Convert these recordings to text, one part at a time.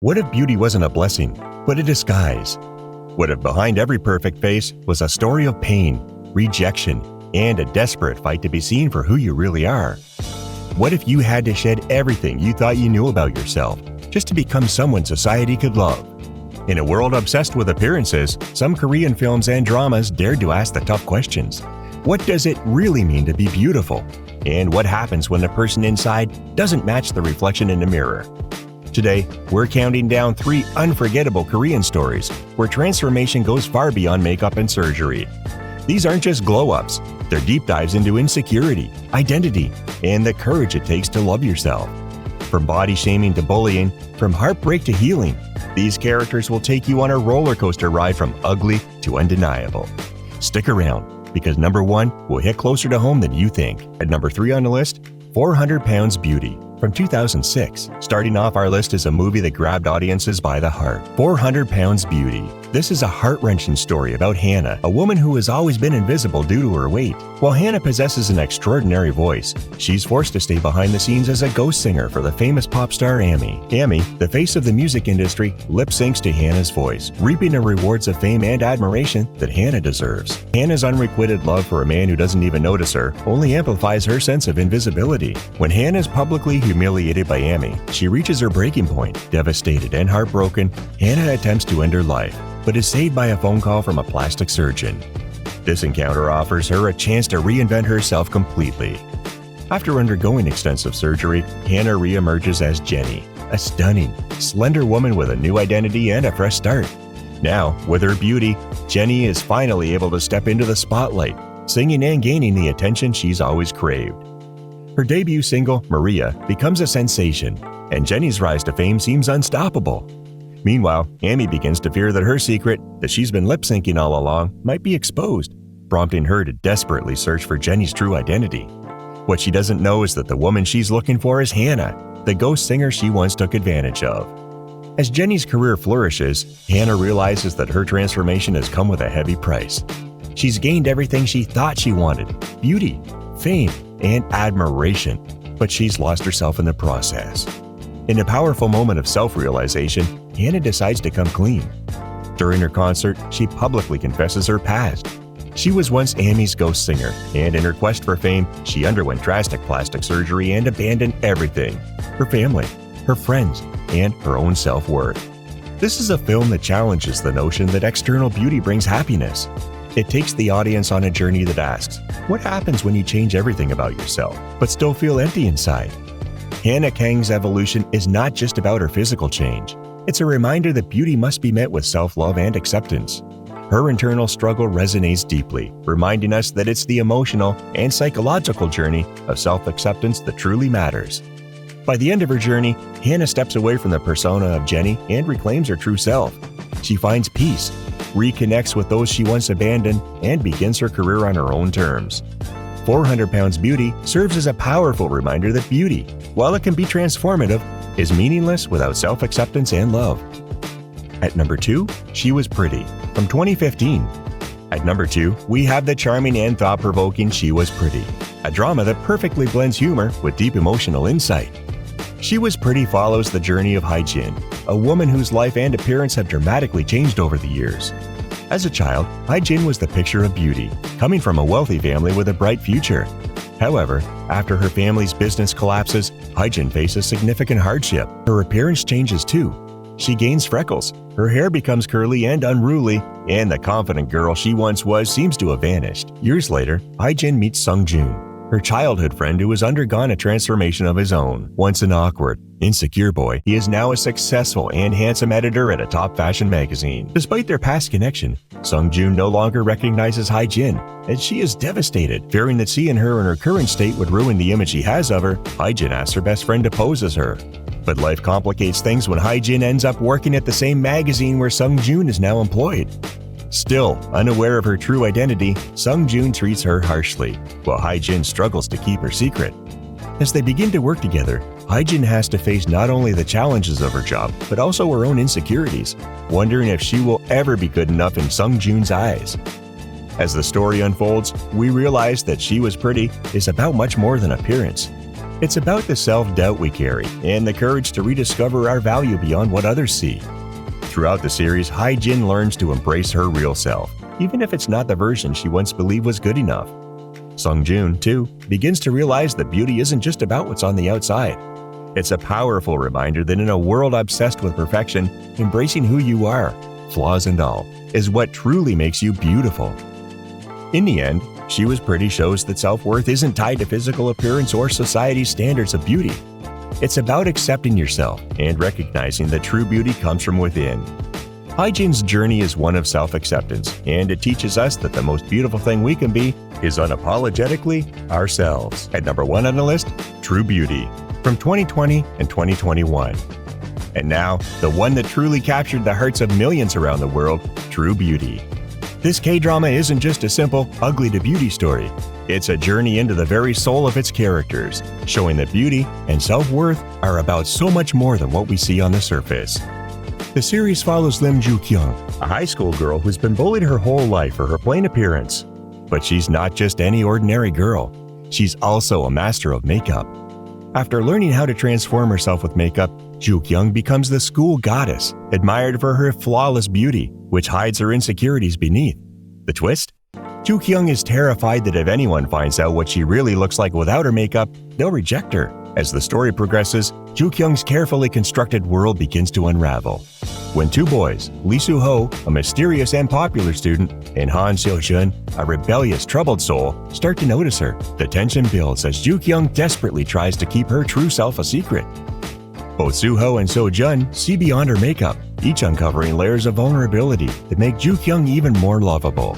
What if beauty wasn't a blessing, but a disguise? What if behind every perfect face was a story of pain, rejection, and a desperate fight to be seen for who you really are? What if you had to shed everything you thought you knew about yourself just to become someone society could love? In a world obsessed with appearances, some Korean films and dramas dared to ask the tough questions. What does it really mean to be beautiful? And what happens when the person inside doesn't match the reflection in the mirror? Today, we're counting down 3 unforgettable Korean stories where transformation goes far beyond makeup and surgery. These aren't just glow-ups, they're deep dives into insecurity, identity, and the courage it takes to love yourself. From body shaming to bullying, from heartbreak to healing, these characters will take you on a roller coaster ride from ugly to undeniable. Stick around, because number 1 will hit closer to home than you think. At number 3 on the list, 400 Pounds Beauty. From 2006, starting off our list is a movie that grabbed audiences by the heart. 400 Pounds Beauty. This is a heart-wrenching story about Hannah, a woman who has always been invisible due to her weight. While Hannah possesses an extraordinary voice, she's forced to stay behind the scenes as a ghost singer for the famous pop star Amy. Amy, the face of the music industry, lip-syncs to Hannah's voice, reaping the rewards of fame and admiration that Hannah deserves. Hannah's unrequited love for a man who doesn't even notice her only amplifies her sense of invisibility. When Hannah's publicly humiliated by Amy, she reaches her breaking point. Devastated and heartbroken, Hannah attempts to end her life, but is saved by a phone call from a plastic surgeon. This encounter offers her a chance to reinvent herself completely. After undergoing extensive surgery, Hannah reemerges as Jenny, a stunning, slender woman with a new identity and a fresh start. Now, with her beauty, Jenny is finally able to step into the spotlight, singing and gaining the attention she's always craved. Her debut single, Maria, becomes a sensation, and Jenny's rise to fame seems unstoppable. Meanwhile, Amy begins to fear that her secret, that she's been lip-syncing all along, might be exposed, prompting her to desperately search for Jenny's true identity. What she doesn't know is that the woman she's looking for is Hannah, the ghost singer she once took advantage of. As Jenny's career flourishes, Hannah realizes that her transformation has come with a heavy price. She's gained everything she thought she wanted: beauty, fame, and admiration, but she's lost herself in the process. In a powerful moment of self-realization, Hannah decides to come clean. During her concert, she publicly confesses her past. She was once Amy's ghost singer, and in her quest for fame, she underwent drastic plastic surgery and abandoned everything: her family, her friends, and her own self-worth. This is a film that challenges the notion that external beauty brings happiness. It takes the audience on a journey that asks, what happens when you change everything about yourself, but still feel empty inside? Hannah Kang's evolution is not just about her physical change. It's a reminder that beauty must be met with self-love and acceptance. Her internal struggle resonates deeply, reminding us that it's the emotional and psychological journey of self-acceptance that truly matters. By the end of her journey, Hannah steps away from the persona of Jenny and reclaims her true self. She finds peace, reconnects with those she once abandoned, and begins her career on her own terms. 400 Pounds Beauty serves as a powerful reminder that beauty, while it can be transformative, is meaningless without self-acceptance and love. At number 2, She Was Pretty, from 2015. At number 2, we have the charming and thought-provoking She Was Pretty, a drama that perfectly blends humor with deep emotional insight. She Was Pretty follows the journey of Hae-jin, a woman whose life and appearance have dramatically changed over the years. As a child, Hae-jin was the picture of beauty, coming from a wealthy family with a bright future. However, after her family's business collapses, Hae-jin faces significant hardship. Her appearance changes too. She gains freckles, her hair becomes curly and unruly, and the confident girl she once was seems to have vanished. Years later, Hae-jin meets Sung-joon, her childhood friend who has undergone a transformation of his own. Once an awkward, insecure boy, he is now a successful and handsome editor at a top fashion magazine. Despite their past connection, Sung-joon no longer recognizes Hae-jin, and she is devastated. Fearing that seeing her in her current state would ruin the image he has of her, Hae-jin asks her best friend to pose as her. But life complicates things when Hae-jin ends up working at the same magazine where Sung-joon is now employed. Still, unaware of her true identity, Sung-joon treats her harshly, while Hae-jin struggles to keep her secret. As they begin to work together, Hae-jin has to face not only the challenges of her job, but also her own insecurities, wondering if she will ever be good enough in Sung-joon's eyes. As the story unfolds, we realize that She Was Pretty is about much more than appearance. It's about the self-doubt we carry and the courage to rediscover our value beyond what others see. Throughout the series, Hae-jin learns to embrace her real self, even if it's not the version she once believed was good enough. Sung-joon, too, begins to realize that beauty isn't just about what's on the outside. It's a powerful reminder that in a world obsessed with perfection, embracing who you are, flaws and all, is what truly makes you beautiful. In the end, She Was Pretty shows that self-worth isn't tied to physical appearance or society's standards of beauty. It's about accepting yourself and recognizing that true beauty comes from within. Hae-jin's journey is one of self-acceptance, and it teaches us that the most beautiful thing we can be is unapologetically ourselves. At number 1 on the list, True Beauty, from 2020 and 2021. And now, the one that truly captured the hearts of millions around the world, True Beauty. This K-drama isn't just a simple, ugly to beauty story. It's a journey into the very soul of its characters, showing that beauty and self-worth are about so much more than what we see on the surface. The series follows Lim Joo-kyung, a high school girl who's been bullied her whole life for her plain appearance. But she's not just any ordinary girl. She's also a master of makeup. After learning how to transform herself with makeup, Joo-kyung becomes the school goddess, admired for her flawless beauty, which hides her insecurities beneath. The twist? Joo-kyung is terrified that if anyone finds out what she really looks like without her makeup, they'll reject her. As the story progresses, Joo-kyung's carefully constructed world begins to unravel. When two boys, Lee Soo-ho, a mysterious and popular student, and Han Seo-jun, a rebellious, troubled soul, start to notice her, the tension builds as Joo-kyung desperately tries to keep her true self a secret. Both Soo-ho and Seo-jun see beyond her makeup, each uncovering layers of vulnerability that make Joo-kyung even more lovable.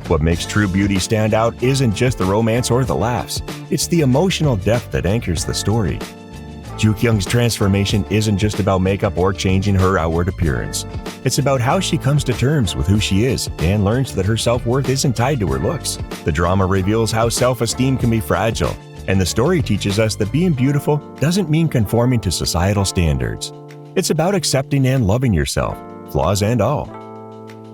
What makes True Beauty stand out isn't just the romance or the laughs, it's the emotional depth that anchors the story. Joo-kyung's transformation isn't just about makeup or changing her outward appearance. It's about how she comes to terms with who she is and learns that her self-worth isn't tied to her looks. The drama reveals how self-esteem can be fragile, and the story teaches us that being beautiful doesn't mean conforming to societal standards. It's about accepting and loving yourself, flaws and all.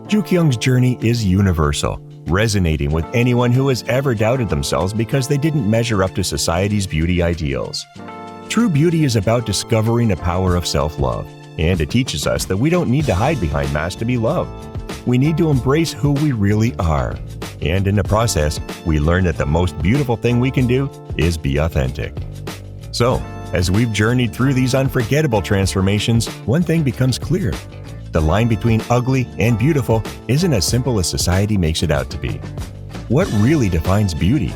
Joo-kyung's journey is universal, resonating with anyone who has ever doubted themselves because they didn't measure up to society's beauty ideals. True Beauty is about discovering the power of self-love, and it teaches us that we don't need to hide behind masks to be loved. We need to embrace who we really are. And in the process, we learn that the most beautiful thing we can do is be authentic. So, as we've journeyed through these unforgettable transformations, one thing becomes clear. The line between ugly and beautiful isn't as simple as society makes it out to be. What really defines beauty?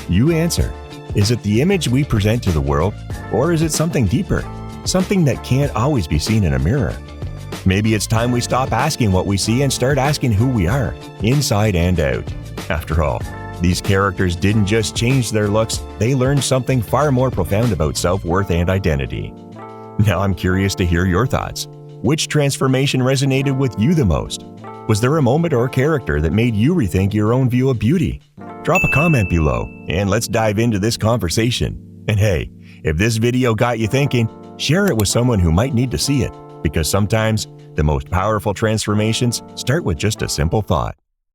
You answer. Is it the image we present to the world, or is it something deeper, something that can't always be seen in a mirror? Maybe it's time we stop asking what we see and start asking who we are, inside and out. After all, these characters didn't just change their looks, they learned something far more profound about self-worth and identity. Now I'm curious to hear your thoughts. Which transformation resonated with you the most? Was there a moment or character that made you rethink your own view of beauty? Drop a comment below, and let's dive into this conversation. And hey, if this video got you thinking, share it with someone who might need to see it, because sometimes the most powerful transformations start with just a simple thought.